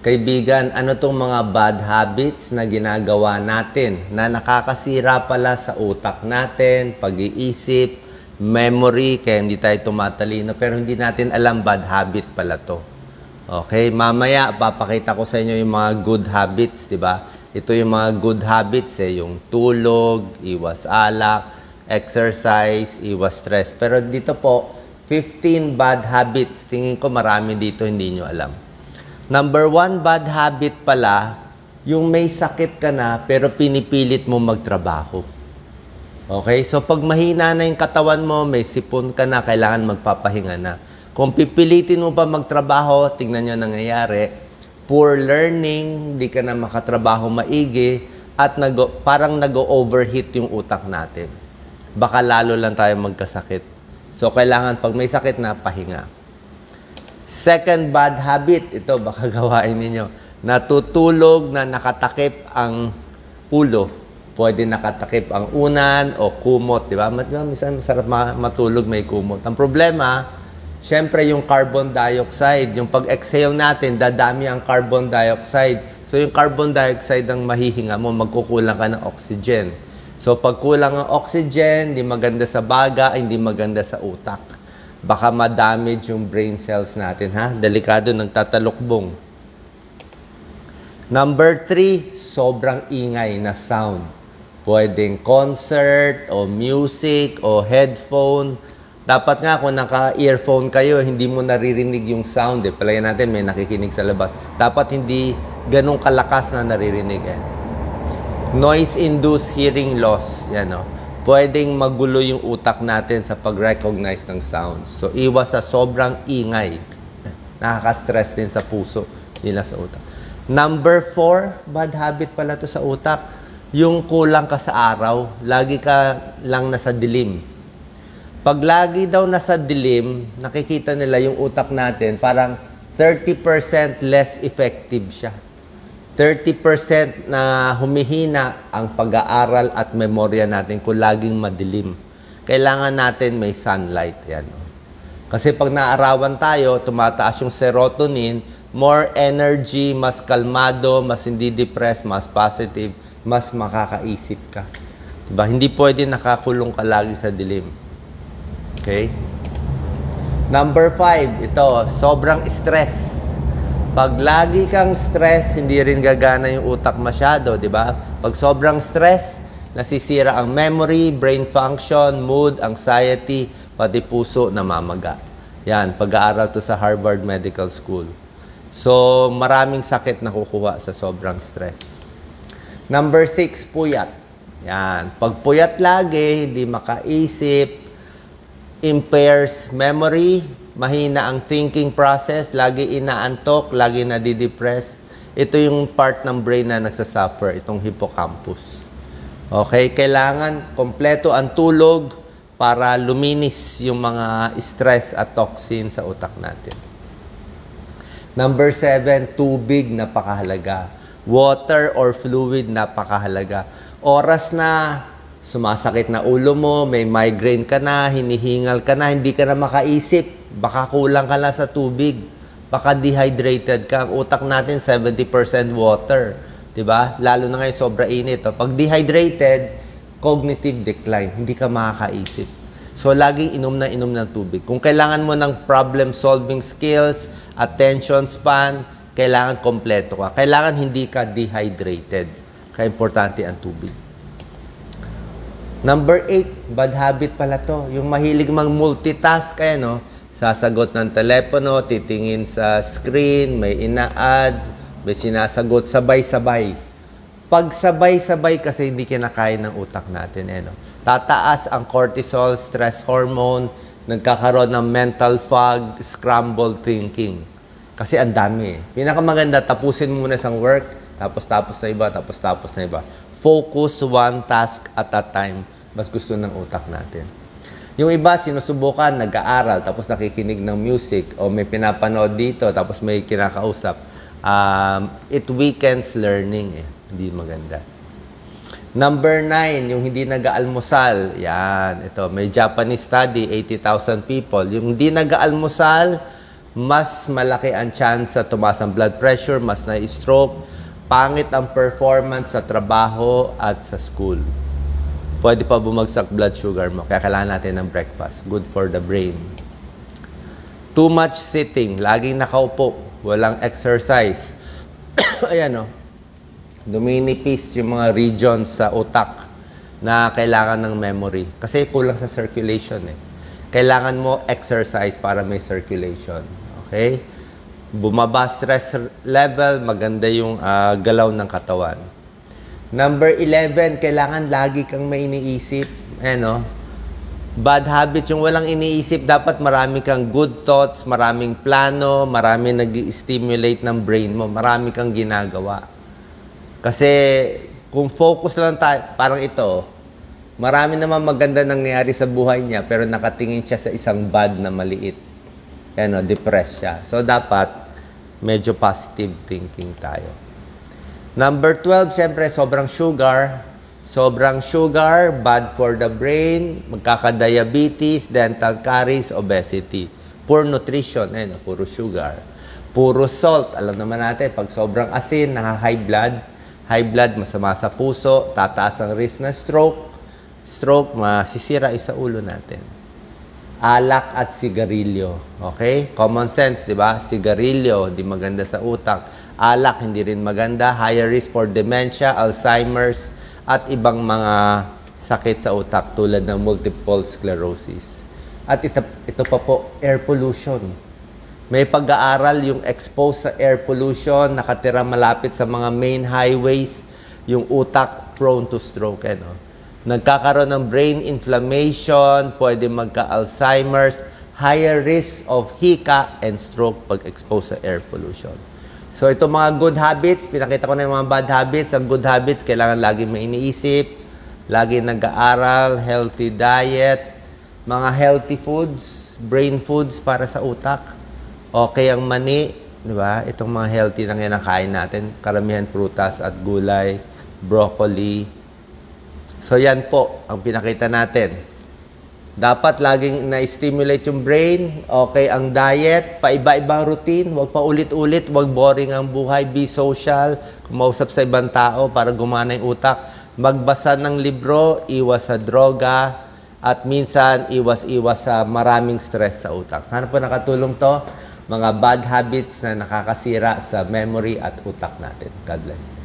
Kaibigan, ano tong mga bad habits na ginagawa natin na nakakasira pala sa utak natin, pag-iisip, memory, kaya hindi tayo tumatalino, pero hindi natin alam bad habit pala to. Okay, mamaya papakita ko sa inyo yung mga good habits, di ba? Ito yung mga good habits yung tulog, iwas alak, exercise, iwas stress. Pero dito po, 15 bad habits. Tingin ko marami dito hindi nyo alam. Number 1 bad habit pala, yung may sakit ka na pero pinipilit mo magtrabaho. Okay? So pag mahina na yung katawan mo, may sipon ka na, kailangan magpapahinga na. Kung pipilitin mo pa magtrabaho, tingnan nyo nangyayari, poor learning, hindi ka na makatrabaho maigi, at parang nag-overheat yung utak natin. Baka lalo lang tayo magkasakit. So kailangan pag may sakit na, pahinga. Second bad habit, ito baka gawain ninyo, natutulog na nakatakip ang ulo. Pwede nakatakip ang unan o kumot, di ba? Minsan masarap matulog may kumot. Ang problema, syempre yung carbon dioxide, yung pag-exhale natin, dadami ang carbon dioxide. So yung carbon dioxide ang mahihinga mo, magkukulang ka ng oxygen. So pag kulang ang oxygen, hindi maganda sa baga, hindi maganda sa utak. Baka ma-damage yung brain cells natin, ha? Delikado, nagtatalukbong. Number 3, sobrang ingay na sound. Pwedeng concert o music o headphone. Dapat nga kung naka-earphone kayo, hindi mo naririnig yung sound. Palagay natin may nakikinig sa labas. Dapat hindi ganun kalakas na naririnig. Noise-induced hearing loss. Yan, pwedeng magulo yung utak natin sa pag-recognize ng sounds. So, iwas sa sobrang ingay. Nakaka-stress din sa puso, nila sa utak. Number 4, bad habit pala to sa utak. Yung kulang ka sa araw, lagi ka lang nasa dilim. Pag lagi daw nasa dilim, nakikita nila yung utak natin, parang 30% less effective siya. 30% na humihina ang pag-aaral at memorya natin kung laging madilim. Kailangan natin may sunlight. Yan. Kasi pag naarawan tayo, tumataas yung serotonin, more energy, mas kalmado, mas hindi depressed, mas positive, mas makakaisip ka. Diba? Hindi pwede nakakulong ka lagi sa dilim. Okay? Number 5, ito, sobrang stress. Pag lagi kang stress, hindi rin gagana yung utak masyado, di ba? Pag sobrang stress, nasisira ang memory, brain function, mood, anxiety, pati puso namamaga. Yan, pag-aaral to sa Harvard Medical School. So, maraming sakit na kukuha sa sobrang stress. Number 6, puyat. Yan, pag puyat lagi, hindi makaisip, impairs memory, mahina ang thinking process, lagi inaantok, lagi nadidepress. Ito yung part ng brain na nagsasuffer, itong hippocampus. Okay, kailangan kompleto ang tulog para luminis yung mga stress at toxin sa utak natin. Number 7, tubig, napakahalaga. Water or fluid, napakahalaga. Oras na sumasakit na ulo mo, may migraine ka na, hinihingal ka na, hindi ka na makaisip. Baka kulang ka lang sa tubig. Baka dehydrated ka. Ang utak natin, 70% water. Diba? Lalo na ngayon, sobra init. Pag dehydrated, cognitive decline. Hindi ka makakaisip. So, laging inom ng tubig. Kung kailangan mo ng problem-solving skills, attention span, kailangan kompleto ka. Kailangan hindi ka dehydrated. Kaya importante ang tubig. Number 8, bad habit pala to. Yung mahilig mag-multitask kayo, sasagot ng telepono, titingin sa screen, may ina-add, may sinasagot, sabay-sabay. Pag sabay-sabay kasi hindi kinakain ng utak natin. Tataas ang cortisol, stress hormone, nagkakaroon ng mental fog, scrambled thinking. Kasi ang dami. Pinakamaganda, tapusin muna sa work, tapos na iba, tapos na iba. Focus one task at a time. Mas gusto ng utak natin. Yung iba, sinusubukan, nag-aaral, tapos nakikinig ng music, o may pinapanood dito, tapos may kinakausap. It weakens learning. Hindi maganda. Number 9, yung hindi nag-aalmusal. Yan, ito, may Japanese study, 80,000 people. Yung hindi nag-aalmusal, mas malaki ang chance sa tumaas ang blood pressure, mas na-stroke, pangit ang performance sa trabaho at sa school. Pwede pa bumagsak blood sugar mo, kaya kailangan natin ng breakfast. Good for the brain. Too much sitting, laging nakaupo, walang exercise. Ayan o, duminipis yung mga regions sa utak na kailangan ng memory. Kasi kulang sa circulation eh. Kailangan mo exercise para may circulation. Okay? Bumaba stress level, maganda yung galaw ng katawan. Number 11, kailangan lagi kang may iniisip. Ano? Bad habit, yung walang iniisip, dapat marami kang good thoughts, maraming plano, marami nag-stimulate ng brain mo, marami kang ginagawa. Kasi kung focus lang tayo, parang ito, marami naman maganda nangyayari sa buhay niya, pero nakatingin siya sa isang bad na maliit. Ano, depressed siya. So dapat medyo positive thinking tayo. Number 12, syempre, sobrang sugar. Sobrang sugar, bad for the brain, magkaka-diabetes, dental caries, obesity. Poor nutrition, puro sugar. Puro salt, alam naman natin, pag sobrang asin, naka-high blood. High blood, masama sa puso, tataas ang risk na stroke. Stroke, masisira sa ulo natin. Alak at sigarilyo. Okay? Common sense, di ba? Sigarilyo, di maganda sa utak. Alak, hindi rin maganda. Higher risk for dementia, Alzheimer's, at ibang mga sakit sa utak tulad ng multiple sclerosis. At ito pa po, air pollution. May pag-aaral yung exposed sa air pollution, nakatira malapit sa mga main highways, yung utak prone to stroke. Nagkakaroon ng brain inflammation, pwede magka-Alzheimer's, higher risk of hika and stroke pag exposed sa air pollution. So, ito mga good habits, pinakita ko na yung mga bad habits. Ang good habits, kailangan laging may iniisip, laging nag-aaral, healthy diet, mga healthy foods, brain foods para sa utak. Okay ang mani, di ba? Itong mga healthy na kinakain natin, karamihan prutas at gulay, broccoli. So, yan po ang pinakita natin. Dapat laging na-stimulate yung brain, okay ang diet, paiba-ibang routine, huwag pa ulit-ulit, huwag boring ang buhay, be social, kumausap sa ibang tao para gumana yung utak, magbasa ng libro, iwas sa droga, at minsan iwas-iwas sa maraming stress sa utak. Sana po nakatulong to, mga bad habits na nakakasira sa memory at utak natin. God bless.